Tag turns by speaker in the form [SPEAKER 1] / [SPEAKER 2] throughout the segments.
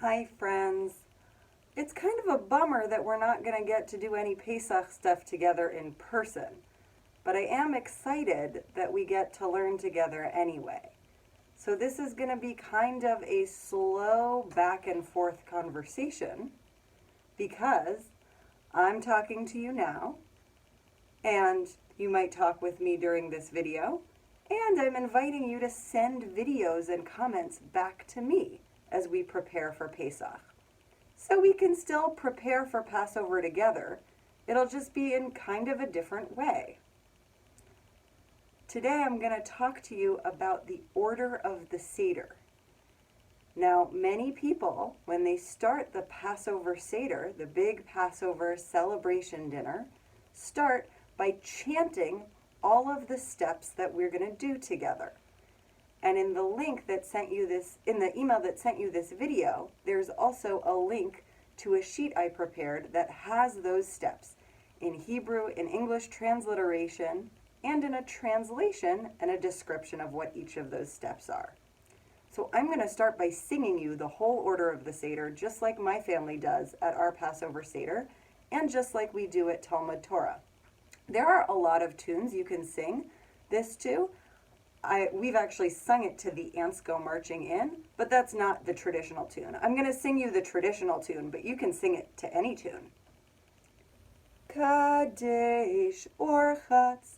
[SPEAKER 1] Hi friends. It's kind of a bummer that we're not going to get to do any Pesach stuff together in person, but I am excited that we get to learn together anyway. So this is going to be kind of a slow back and forth conversation because I'm talking to you now, and you might talk with me during this video, and I'm inviting you to send videos and comments back to me as we prepare for Pesach. So we can still prepare for Passover together. It'll just be in kind of a different way. Today I'm going to talk to you about the order of the Seder. Now, many people, when they start the Passover Seder, the big Passover celebration dinner, start by chanting all of the steps that we're going to do together. And in the link that sent you this, in the email that sent you this video, there's also a link to a sheet I prepared that has those steps in Hebrew, in English transliteration, and in a translation and a description of what each of those steps are. So I'm going to start by singing you the whole order of the Seder, just like my family does at our Passover Seder, and just like we do at Talmud Torah. There are a lot of tunes you can sing this to. We've actually sung it to The Ants Go Marching In, but that's not the traditional tune. I'm going to sing you the traditional tune, but you can sing it to any tune. Kadesh Orchatz,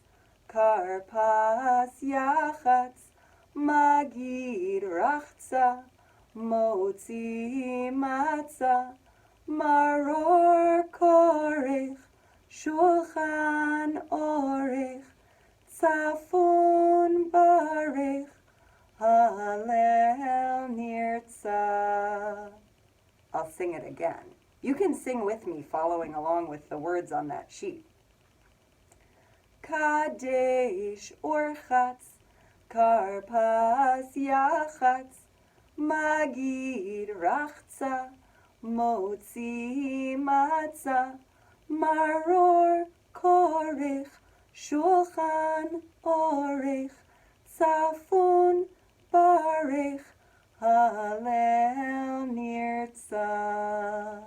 [SPEAKER 1] Karpas Yachatz, Magid Rachza, Motzi Matzah, Maror Korech, Shulchan Orech, Tzafon Barech, Hallel Nirtzah. I'll sing it again. You can sing with me following along with the words on that sheet. Kadesh Orchatz, Karpas Yachatz, Magid Rachza, Motzi Matzah, Maror Korech, Shulchan Orech, Tzafon Barech, Hallel Nirtzah.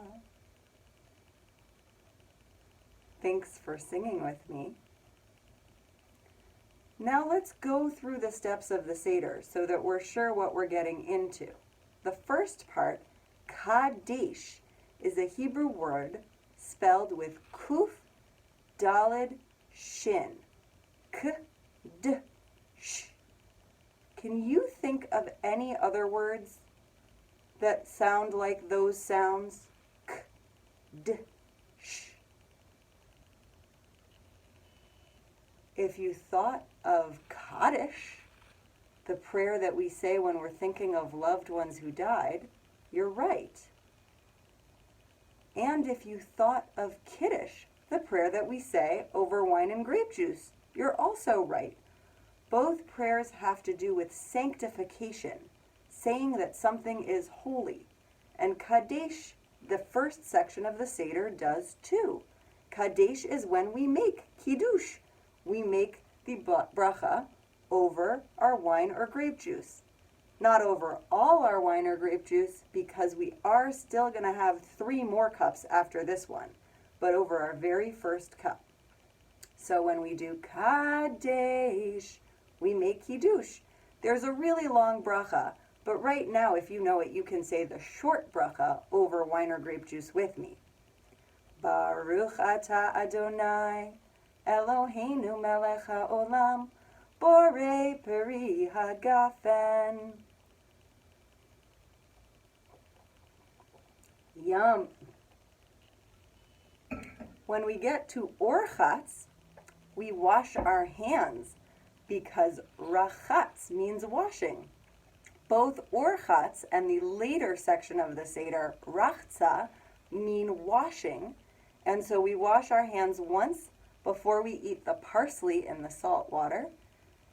[SPEAKER 1] Thanks for singing with me. Now let's go through the steps of the Seder so that we're sure what we're getting into. The first part, Kadesh, is a Hebrew word spelled with Kuf, Daled, Shin. K-d-sh. Can you think of any other words that sound like those sounds? K-d-sh. If you thought of Kaddish, the prayer that we say when we're thinking of loved ones who died, you're right. And if you thought of Kiddush, the prayer that we say over wine and grape juice, you're also right. Both prayers have to do with sanctification, saying that something is holy. And Kadesh, the first section of the Seder, does too. Kadesh is when we make Kiddush. We make the bracha over our wine or grape juice. Not over all our wine or grape juice, because we are still going to have 3 more cups after this one, but over our very first cup. So when we do Kadesh, we make Kiddush. There's a really long bracha, but right now, if you know it, you can say the short bracha over wine or grape juice with me. Baruch atah Adonai, Eloheinu melech haolam, borei peri hagafen. Yum. When we get to Orchatz, we wash our hands because rachatz means washing. Both Orchatz and the later section of the Seder, rachza, mean washing. And so we wash our hands once before we eat the parsley in the salt water,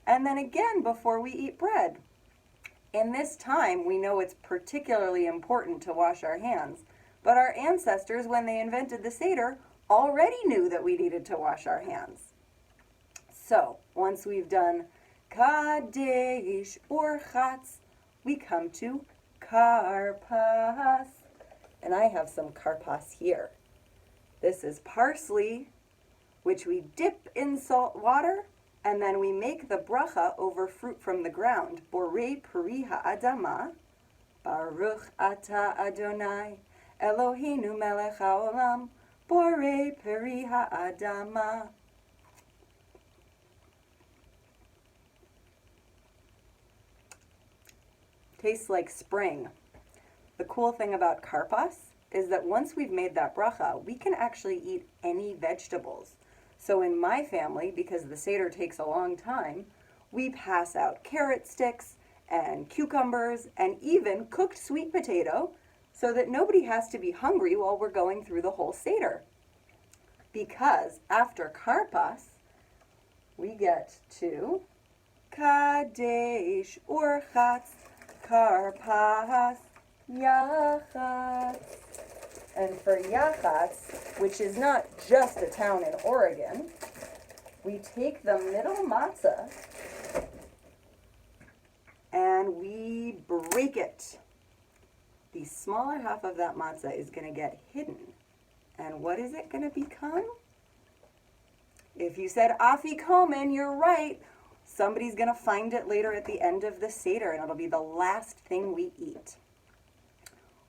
[SPEAKER 1] and then again before we eat bread. In this time, we know it's particularly important to wash our hands, but our ancestors, when they invented the Seder, already knew that we needed to wash our hands. So, once we've done Kadesh Orchatz, we come to karpas. And I have some karpas here. This is parsley, which we dip in salt water, and then we make the bracha over fruit from the ground. Borei peri ha'adama, Baruch ata Adonai, Eloheinu melech haolam, Borei peri ha'adama. Tastes like spring. The cool thing about karpas is that once we've made that bracha, we can actually eat any vegetables. So in my family, because the Seder takes a long time, we pass out carrot sticks and cucumbers and even cooked sweet potato so that nobody has to be hungry while we're going through the whole Seder. Because after karpas, we get to kadesh urchatz karpas yachatz. And for yachatz, which is not just a town in Oregon, we take the middle matzah and we break it. The smaller half of that matzah is going to get hidden. And what is it going to become? If you said afikomen, you're right. Somebody's going to find it later at the end of the Seder, and it'll be the last thing we eat.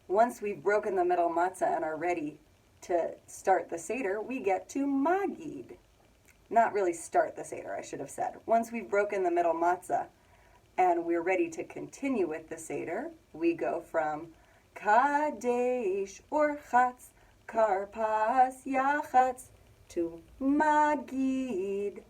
[SPEAKER 1] Once we've broken the middle matzah and are ready to start the Seder, we get to magid. Not really start the Seder, I should have said. Once we've broken the middle matzah and we're ready to continue with the Seder, we go from kadesh urchatz karpas yachatz to magid.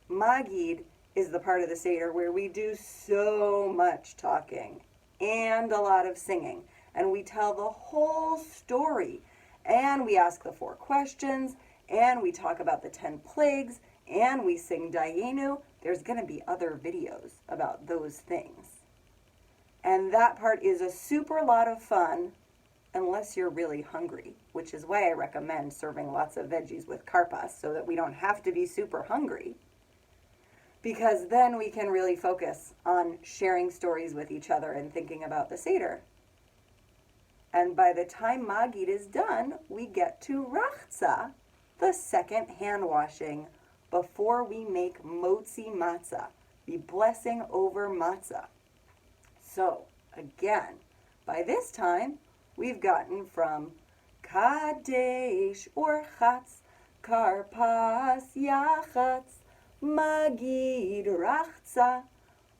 [SPEAKER 1] Magid is the part of the Seder where we do so much talking and a lot of singing. And we tell the whole story. And we ask the 4 questions. And we talk about the 10 plagues. And we sing Dayenu. There's going to be other videos about those things. And that part is a super lot of fun unless you're really hungry, which is why I recommend serving lots of veggies with karpas so that we don't have to be super hungry. Because then we can really focus on sharing stories with each other and thinking about the Seder. And by the time magid is done, we get to rachza, the second hand washing, before we make motzi matzah, the blessing over matzah. So, again, by this time, we've gotten from kadesh urchatz karpas yachatz magid rachza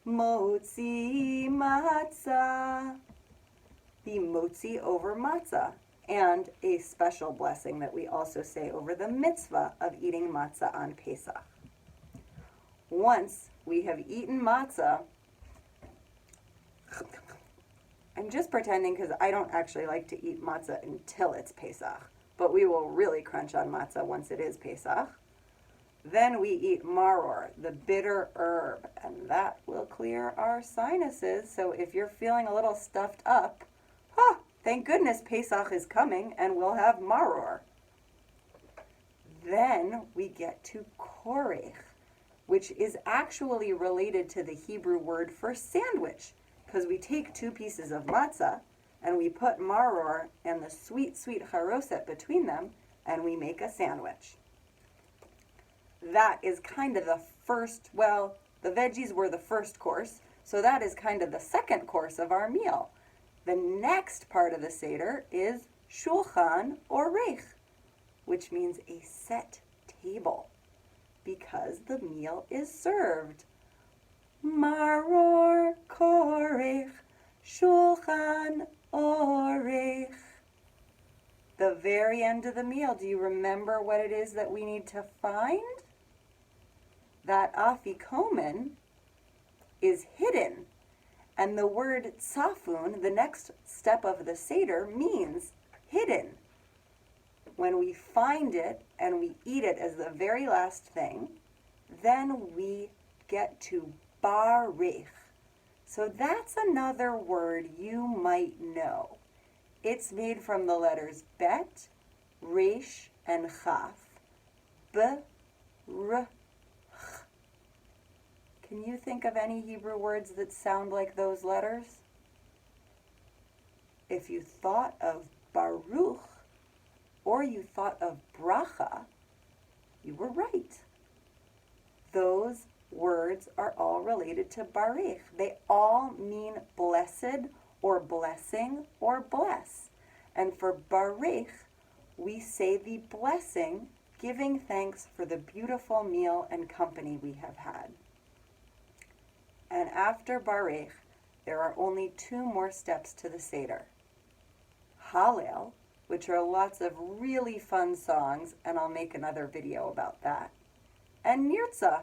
[SPEAKER 1] motzi matzah. The motzi over matzah, and a special blessing that we also say over the mitzvah of eating matzah on Pesach. Once we have eaten matzah, I'm just pretending because I don't actually like to eat matzah until it's Pesach, but we will really crunch on matzah once it is Pesach. Then we eat maror, the bitter herb, and that will clear our sinuses. So if you're feeling a little stuffed up, thank goodness Pesach is coming and we'll have maror. Then we get to korech, which is actually related to the Hebrew word for sandwich, because we take 2 pieces of matzah and we put maror and the sweet, sweet charoset between them, and we make a sandwich. That is kind of the first, well, the veggies were the first course, so that is kind of the second course of our meal. The next part of the Seder is shulchan orech, which means a set table, because the meal is served. Maror korech, shulchan orech. The very end of the meal, do you remember what it is that we need to find? That afikomen is hidden. And the word tzafun, the next step of the Seder, means hidden. When we find it and we eat it as the very last thing, then we get to barich. So that's another word you might know. It's made from the letters bet, resh, and chaf. B, r, ch. Can you think of any Hebrew words that sound like those letters? if you thought of Baruch or you thought of bracha, you were right. Those words are all related to Baruch. They all mean blessed or blessing or bless. And for Baruch, we say the blessing, giving thanks for the beautiful meal and company we have had. And after Baruch, there are only 2 more steps to the Seder. Hallel, which are lots of really fun songs, and I'll make another video about that. And Nirtzah,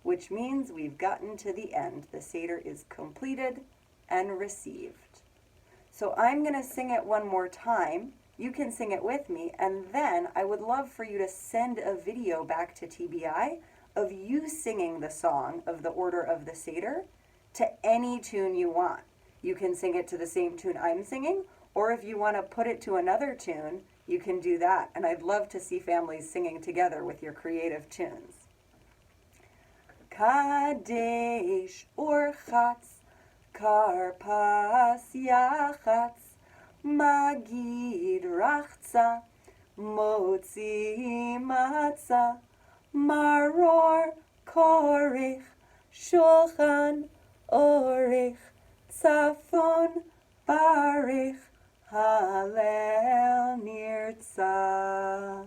[SPEAKER 1] which means we've gotten to the end. The Seder is completed and received. So I'm going to sing it one more time. You can sing it with me, and then I would love for you to send a video back to TBI of you singing the song of the order of the Seder to any tune you want. You can sing it to the same tune I'm singing, or if you want to put it to another tune, you can do that. And I'd love to see families singing together with your creative tunes. Kadesh Urchatz Karpas Yachatz Magid Rachza Motzi Matzah Maror Korich Shulchan Orich Tzafon Barich Hallel Nirtzah.